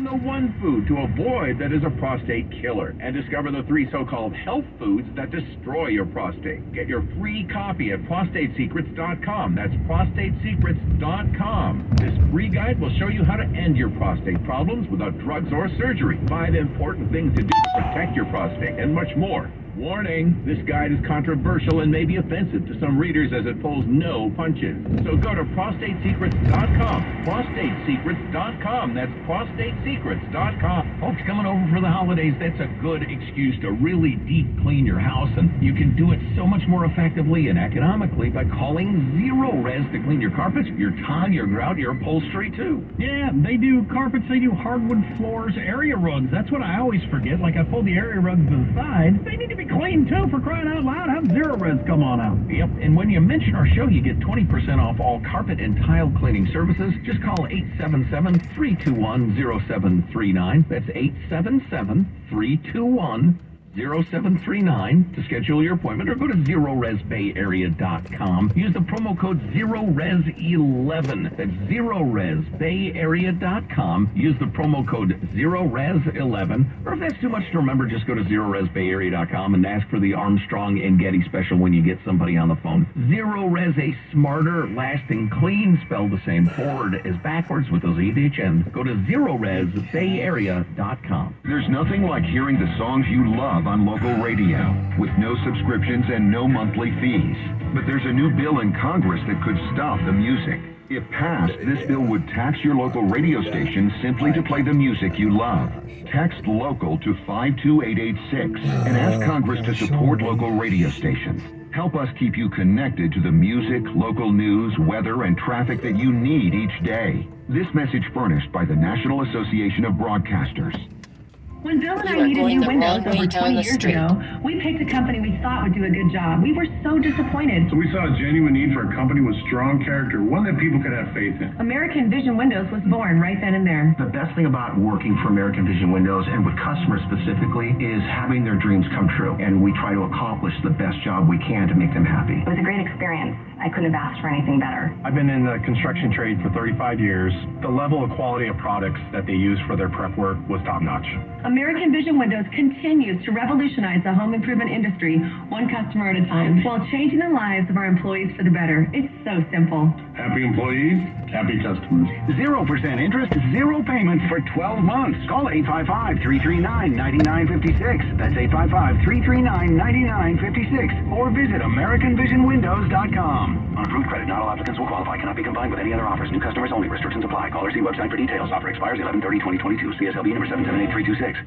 the one food to avoid that is a prostate killer. And discover the 3 so-called health foods that destroy your prostate. Get your free copy at prostatesecrets.com. That's prostatesecrets.com. This free guide will show you how to end your prostate problems without drugs or surgery. 5 important things to do to protect your prostate, and much more. Warning, this guide is controversial and may be offensive to some readers as it pulls no punches. So go to prostatesecrets.com. Prostatesecrets.com. That's prostatesecrets.com. Folks, coming over for the holidays, that's a good excuse to really deep clean your house, and you can do it so much more effectively and economically by calling Zero Res to clean your carpets, your tile, your grout, your upholstery too. Yeah, they do carpets, they do hardwood floors, area rugs. That's what I always forget. Like I pull the area rugs to the side. They need to be clean too, for crying out loud. Have Zero Res come on out. Yep, and when you mention our show, you get 20% off all carpet and tile cleaning services. Just call 877-321-0739. That's 877-321-0739 to schedule your appointment, or go to ZeroResBayArea.com. Use the promo code ZeroRes11. That's ZeroResBayArea.com. Use the promo code ZeroRes11. Or if that's too much to remember, just go to ZeroResBayArea.com and ask for the Armstrong and Getty special when you get somebody on the phone. Zero Res, a smarter, lasting, clean, spelled the same forward as backwards with those EHN. Go to ZeroResBayArea.com. There's nothing like hearing the songs you love on local radio, with no subscriptions and no monthly fees. But there's a new bill in Congress that could stop the music. If passed, this bill would tax your local radio station simply to play the music you love. Text LOCAL to 52886 and ask Congress to support local radio stations. Help us keep you connected to the music, local news, weather, and traffic that you need each day. This message furnished by the National Association of Broadcasters. When Bill and I needed new windows over 20 years ago, we picked a company we thought would do a good job. We were so disappointed. So we saw a genuine need for a company with strong character, one that people could have faith in. American Vision Windows was born right then and there. The best thing about working for American Vision Windows, and with customers specifically, is having their dreams come true. And we try to accomplish the best job we can to make them happy. It was a great experience. I couldn't have asked for anything better. I've been in the construction trade for 35 years. The level of quality of products that they use for their prep work was top-notch. American Vision Windows continues to revolutionize the home improvement industry, one customer at a time, while changing the lives of our employees for the better. It's so simple. Happy employees, happy customers. 0% interest, 0 payments for 12 months. Call 855-339-9956. That's 855-339-9956. Or visit AmericanVisionWindows.com. On approved credit, not all applicants will qualify. Cannot be combined with any other offers. New customers only. Restrictions apply. Call or see website for details. Offer expires 11/30/2022. CSLB number 778326.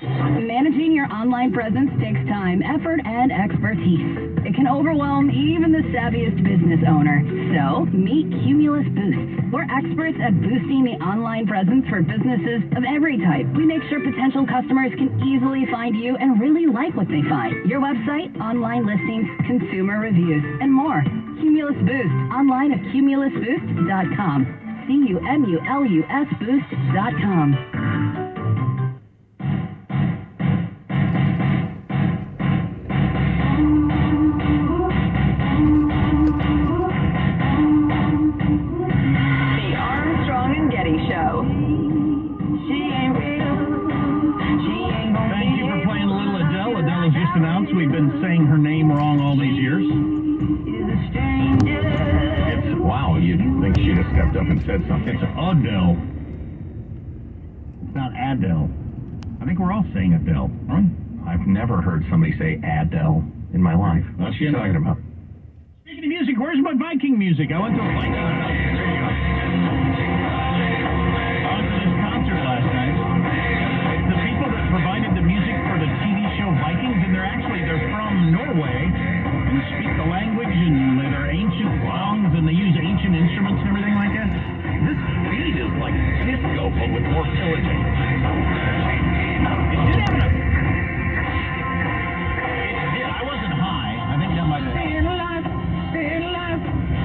Managing your online presence takes time, effort, and expertise. It can overwhelm even the savviest business owner. So, meet Cumulus Boost. We're experts at boosting the online presence for businesses of every type. We make sure potential customers can easily find you and really like what they find. Your website, online listings, consumer reviews, and more. Cumulus Boost. Online at cumulusboost.com. CUMULUS Boost.com. We've been saying her name wrong all these years. Wow, you'd think she'd have stepped up and said something. It's Adele. It's not Adele. I think we're all saying Adele, right? I've never heard somebody say Adele in my life. What's she talking about? Speaking of music, where's my Viking music? I went to a Viking concert last night. The people that provided the music for the TV show Vikings, and they're from Norway and speak the language, and they're ancient songs, and they use ancient instruments and everything like that. This beat is like disco, but with more pillaging. I wasn't high. I think that might have... Stay alive,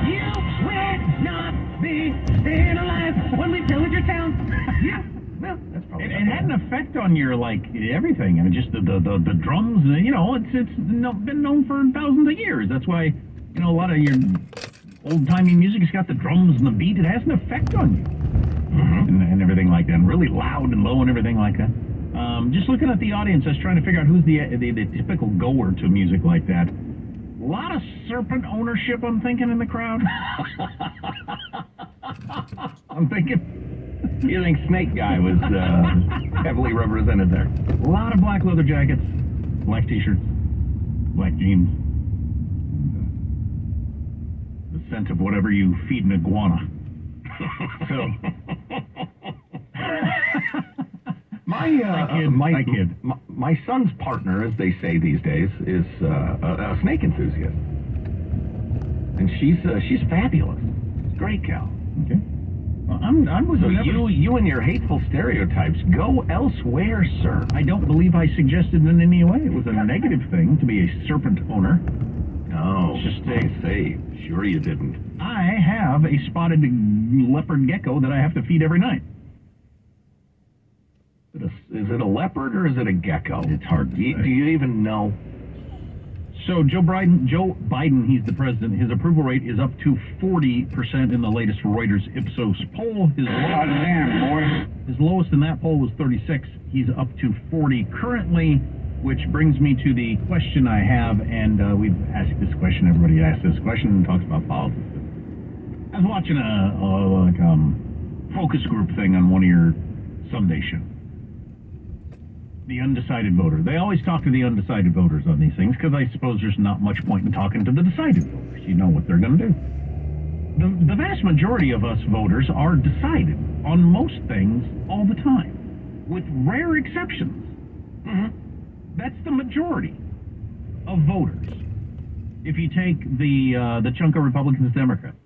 you will not be staying alive when we pillage your town. Yeah. Well, that's probably it had an effect on your, like, everything. I mean, just the drums, you know, it's been known for thousands of years. That's why, you know, a lot of your old-timey music has got the drums and the beat. It has an effect on you. And everything like that, and really loud and low and everything like that. Just looking at the audience, I was trying to figure out who's the typical goer to music like that. A lot of serpent ownership, I'm thinking, in the crowd. I'm thinking, You think Snake Guy was heavily represented there? a lot of black leather jackets, black t-shirts, black jeans, the scent of whatever you feed an iguana. So, My son's partner, as they say these days, is a snake enthusiast, and she's fabulous. Great gal. okay. Well, I was So never... you and your hateful stereotypes go elsewhere, sir. I don't believe I suggested in any way it was a negative thing to be a serpent owner. No, just stay safe. Sure you didn't. I have a spotted leopard gecko that I have to feed every night. Is it a leopard or is it a gecko? It's hard to say. Do you even know? So Joe Biden, he's the president. His approval rate is up to 40% in the latest Reuters Ipsos poll. His lowest in that poll was 36. He's up to 40 currently, which brings me to the question I have, and we've asked this question. Everybody asks this question and talks about politics. I was watching a focus group thing on one of your Sunday shows. The undecided voter. They always talk to the undecided voters on these things because I suppose there's not much point in talking to the decided voters. You know what they're going to do. The vast majority of us voters are decided on most things all the time, with rare exceptions. That's the majority of voters. If you take the chunk of Republicans, Democrats,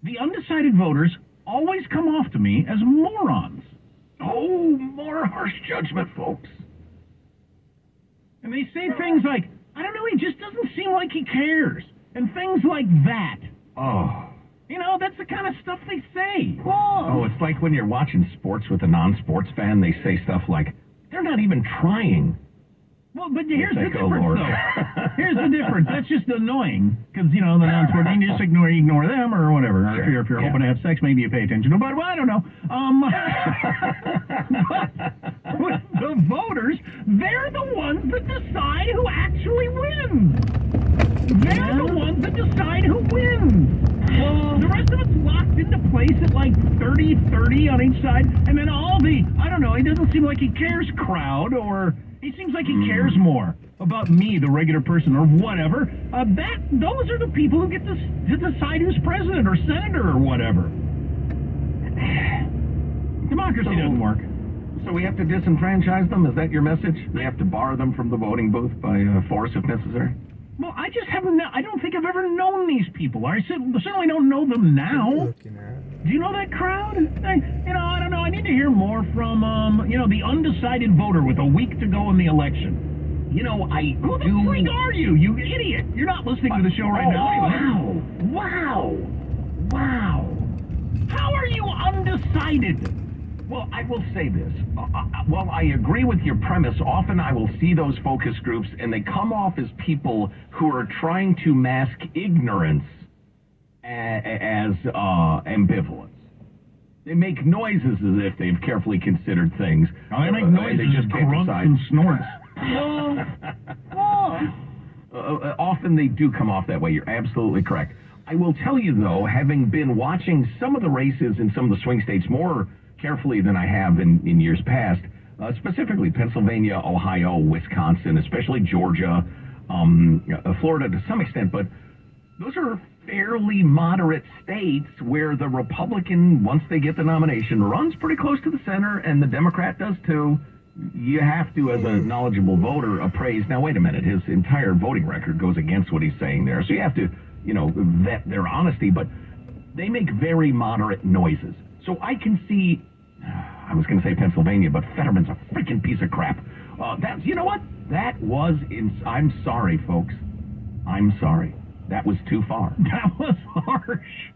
the undecided voters always come off to me as morons. Oh, more harsh judgment, folks. And they say things like, I don't know, he just doesn't seem like he cares. And things like that. Oh. You know, that's the kind of stuff they say. Oh, it's like when you're watching sports with a non-sports fan, they say stuff like, they're not even trying. Well, but here's the It's like, oh, difference, Lord. though. Here's the difference. That's just annoying, because, you know, the non-sport, you can just ignore them or whatever. Or Sure. if you're hoping to have sex, maybe you pay attention to, but well, I don't know. But with the voters, they're the ones that decide who actually wins. They're the ones that decide who wins. The rest of it's locked into place at like 30-30 on each side, and then all the, I don't know, he doesn't seem like he cares crowd, or he seems like he cares more about me, the regular person, or whatever. Those are the people who get to decide who's president or senator or whatever. Democracy doesn't work. So we have to disenfranchise them? Is that your message? We have to bar them from the voting booth by force if necessary? Well, I just haven't. I don't think I've ever known these people. I certainly don't know them now. Do you know that crowd? I don't know. I need to hear more from, the undecided voter with a week to go in the election. You know, Who the freak are you, you idiot? You're not listening to the show right now. Wow. How are you undecided? Well, I will say this. While I agree with your premise, often I will see those focus groups and they come off as people who are trying to mask ignorance as ambivalence. They make noises as if they've carefully considered things. They make noises, they just can't grunts decide. and snorts. Often they do come off that way. You're absolutely correct. I will tell you, though, having been watching some of the races in some of the swing states more carefully than I have in years past, specifically Pennsylvania, Ohio, Wisconsin, especially Georgia, Florida to some extent, but those are fairly moderate states where the Republican, once they get the nomination, runs pretty close to the center, and the Democrat does too. You have to, as a knowledgeable voter, appraise. Now, wait a minute. His entire voting record goes against what he's saying there. So you have to, vet their honesty, but they make very moderate noises. So I can see, I was going to say Pennsylvania, but Fetterman's a freaking piece of crap. You know what? That was, I'm sorry, folks. I'm sorry. That was too far. That was harsh.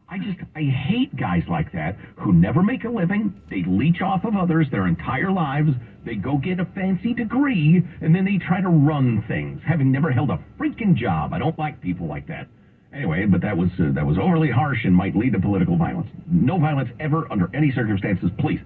I hate guys like that who never make a living. They leech off of others their entire lives. They go get a fancy degree, and then they try to run things, having never held a freaking job. I don't like people like that. Anyway, but that was overly harsh and might lead to political violence. No violence ever under any circumstances, please.